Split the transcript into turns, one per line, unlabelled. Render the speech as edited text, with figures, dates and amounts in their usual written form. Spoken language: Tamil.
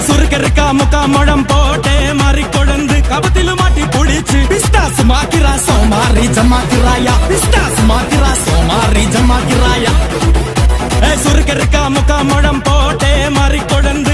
சுருக்கருக்கா முக்கா முழம் போட்டே மாறி கொழுந்து கபத்தில மாட்டி புடிச்சு பிஸ்டாஸ் மாக்கிரா சோமாரி ஜமாக்கிராயா பிஸ்டாஸ் மாக்கிரா சோமாரி ஜமாக்கிராயா சுருக்கருக்கா முக்கா முழம் போட்டே மாறி கொழுந்து